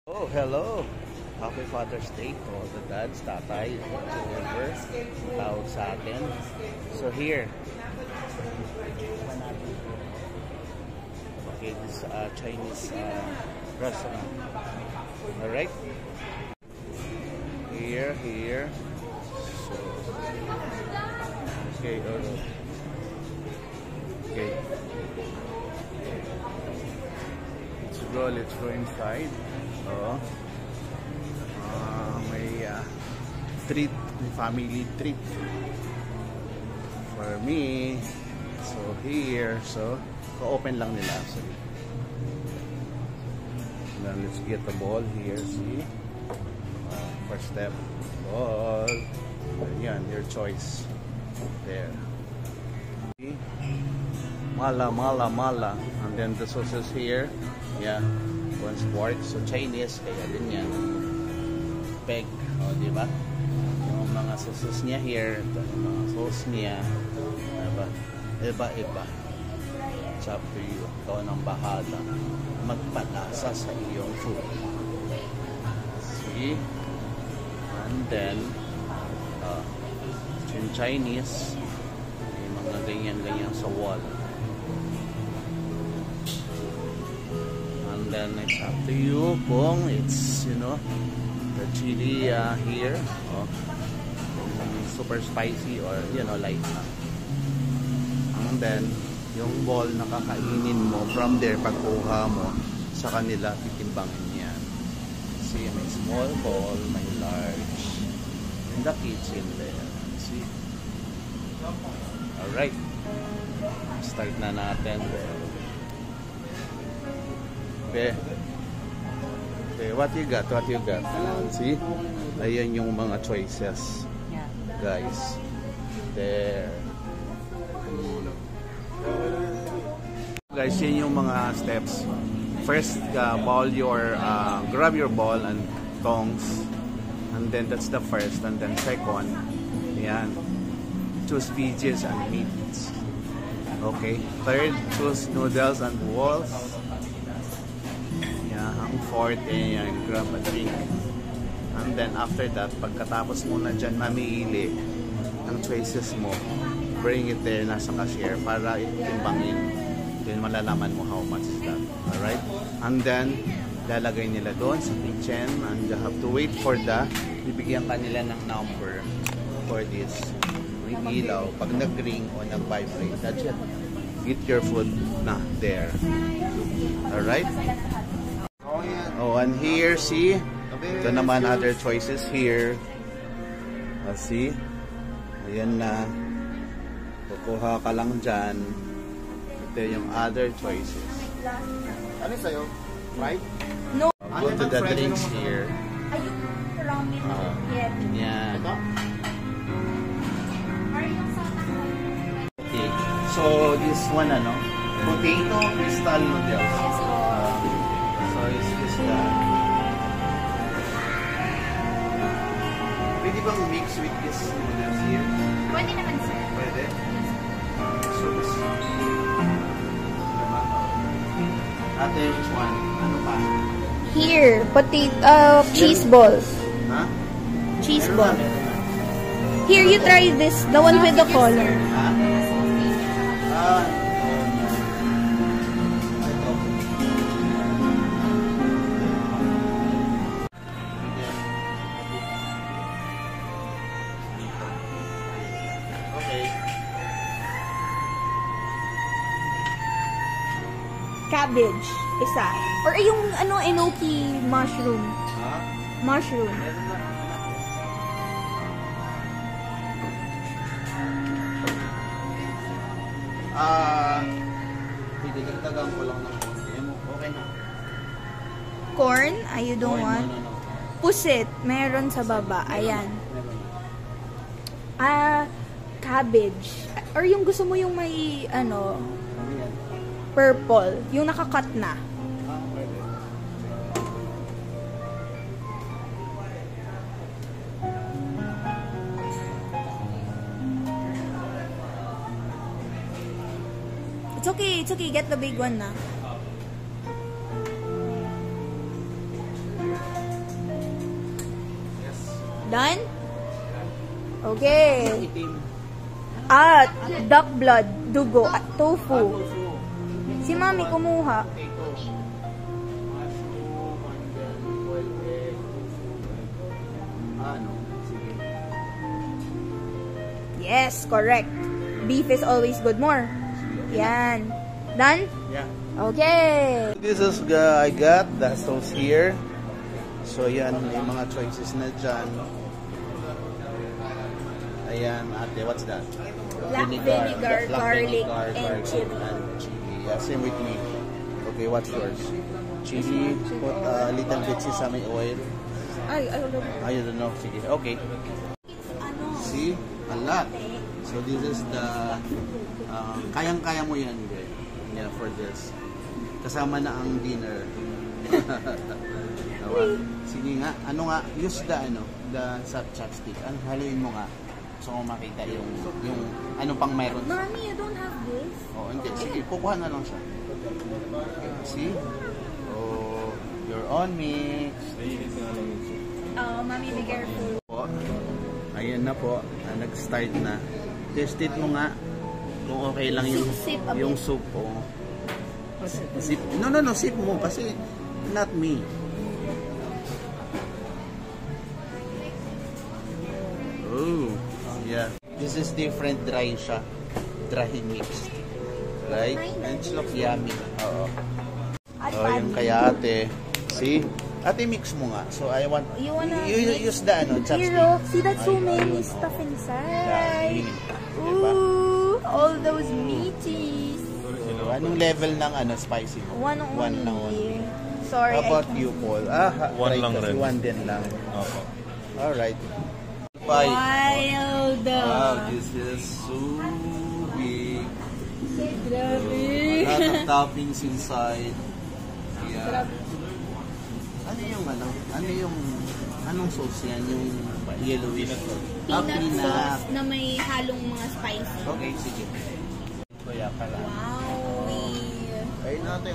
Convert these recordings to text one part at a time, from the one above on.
Oh, hello! Happy Father's Day to all the dads, tatay, whoever, tawag sa atin. So here, okay, this Chinese restaurant. Alright? Here. So, okay, okay. Let's go inside. Oh. May treat, may family treat for me. So here, so open lang nila. So then let's get the ball here. See, first step, ball. Yan, your choice. There. See? Mala. And then the sauces here. Yeah. One sport. So Chinese, kaya din yan. Peg. O, diba? Yung mga sauces niya here. Yung mga sauce niya. Diba? Iba. It's up to you. Ikaw nang bahala. Magpalasa sa iyong food. See? And then, yung Chinese, yung mga ganyan-ganyan sa wall. Then it's up to you kung it's, you know, the chili here, super spicy or, you know, light na. And then yung ball na kakainin mo from there, pagkuha mo sa kanila, titimbangin yan. See, may small ball, may large in the kitchen there. See? Alright, start na natin there. Okay, what you got? See? Ayan yung mga choices. Guys. There. Guys, yun yung mga steps. First, grab your ball and tongs. And then that's the first. And then second, ayan. Choose veggies and meats. Okay. Third, choose noodles and balls. Ang fourth, grab a drink. And then after that, pagkatapos mo na dyan mamili ng choices mo, bring it there nasa cashier para itimbangin. Then malalaman mo how much is that. Alright? And then, lalagay nila doon sa kitchen and you have to wait for bibigyan ka nila ng number for this. May ilaw. Pag nag-ring o nag-vibrate, that's it. Get your food na there. Alright? Oh, and here, see? Ito naman other choices here. See? Ayan na. Kukuha ka lang dyan. Ito yung other choices. Ano sa'yo? Right? No. Go to the drinks here. Ayun, ramen. Yan. Okay. So, this one, potato crystal noodles. So, is this pwede bang mix with this noodles here? Pwede naman, sir. Pwede? So, this ate, which one? Ano pa? Here, potato, cheese balls. Ha? Cheese ball. Here, you try this, the one with the color. Ha? Cabbage, isa. Or yung enoki mushroom. Ha? Mushroom. Dagdagan ko lang ng konti. Okay na. Corn, you don't want? No. Pusit, meron sa baba. Ayan. Cabbage. Or yung gusto mo yung may, purple. Yung nakakat na. Pwede. It's okay. Get the big one na. Done? Okay. Itim. At duck blood, dugo, at tofu. Si Mami kumuha. Ano? Sige. Yes, correct. Beef is always good. More. Yan. Done? Yeah. Okay. This is I got the sauce here. So yan, may mga choices na dyan. Ayan, ate, what's that? Black vinegar, Black garlic, vinegar, and garlic, chili. and chili. Yeah, same with me. Okay, what's yours? Chili, put a little bit sesame oil. Ay, I don't know. I don't know. Sige, okay. See? A lot. So this is the kayang-kaya mo yan, girl. Yeah, for this. Kasama na ang dinner. Tawa. Sige nga, ano nga, use the chopstick. Ano, haluin mo nga. So makita yung ano pang meron. Mommy, you don't have this? Oh, hindi. Sige, kukuha na lang siya. See? Oh, you're on mix. Oh, Mommy, be careful. Po. Ayan na po. Nag-start na. Test it mo nga kung okay lang yung soup. Oh. Sip. No, sip mo kasi not me. Oh, yeah. This is different, dry siya. Dry mixed. Right? And it looks yummy. Oo. Oh, yung kaya ate. See? Ate, mix mo nga. So, I want... You wanna use the chopstick. Hero, see that so many Ayun, stuff oh. inside. Yeah, Ooh, all those meaties. So, anong level ng spicy mo? One lang only. only. Sorry. How about you, Paul? One lang kasi rin. one din lang. Opo. Alright. Bye. Wild. Wow, this is so big. Grabe. A lot of toppings inside. Yeah. Anong sauce yan? Yung yellowish? Peanut sauce na may halong mga spicy. Okay, sige. Kaya pala. Wow. Ay natin,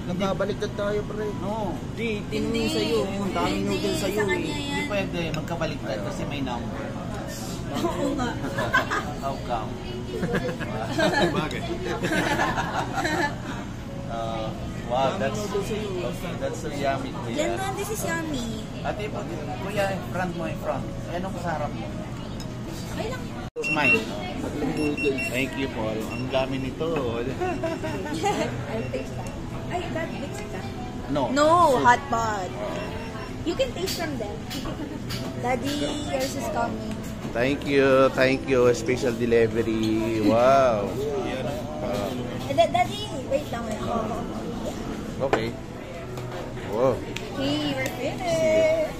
nagkabaliktad tayo, pre. No. Di, tinanong sa'yo. Yung daming noodles sa'yo eh. Hindi pwede magkabaliktad kasi may number. Oo nga. How come? Bakit? Wow, that's so yummy, kuya. Glenn, this is yummy. Ate, kuya, front mo, front. Anong sa harap mo? Ay lang. Smile. Thank you, Paul. Ang dami nito. I'll taste that. Ay, that mixed ka. No. No, hot pot. You can taste from them. Daddy, yours is coming. Thank you. Special delivery. Wow. Daddy, wait lang. Okay. Wow. Okay, we're finished.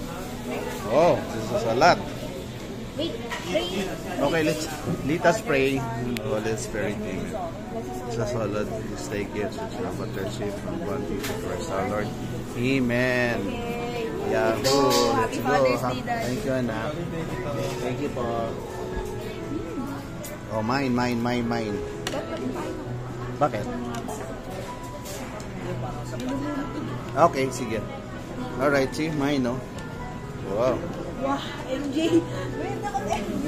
Oh, this is a lot. Wait, pray. Okay, let us pray. Oh, let's pray. Amen. Sa solid steak gifts, it's your partnership from God for our Lord. Amen. Yahoo! Let's Happy go. Father's Day, Daddy. Thank you, anak. Thank you po. Oh, mine. Bakit? Okay, sige. Alright, see, mine, no? Wow. Wow, MJ. Wait ako, MJ.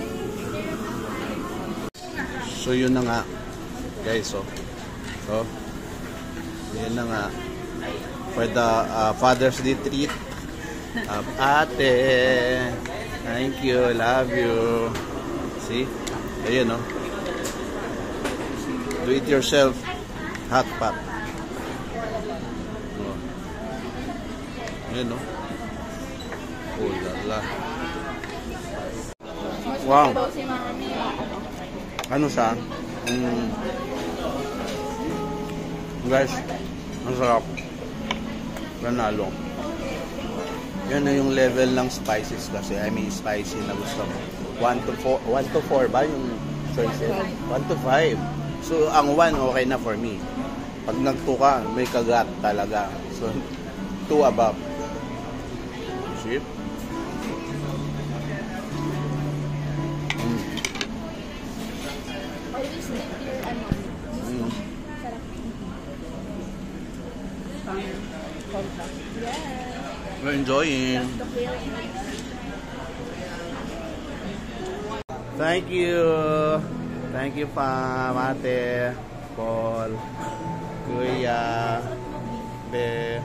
So, yun na nga. Guys, so. Yun na nga. For the Father's Day treat. Ate. Thank you. Love you. See? Ayun, no? Do it yourself. Hot pot. Ayun, no? Oh, lala. Wow. Ano siya? Guys, ang sarap. Panalo. Yan na yung level ng spices kasi. I mean, spicy na gusto mo. 1 to 4 ba yung choices? 1 to 5. So, ang 1 okay na for me. Pag nag-2 ka, may kagat talaga. So, 2 above. See? Always dip your sarap. We're enjoying. The feeling. Thank you. Thank you, Pam, Ate, Paul, Kuya, Be,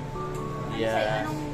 yeah.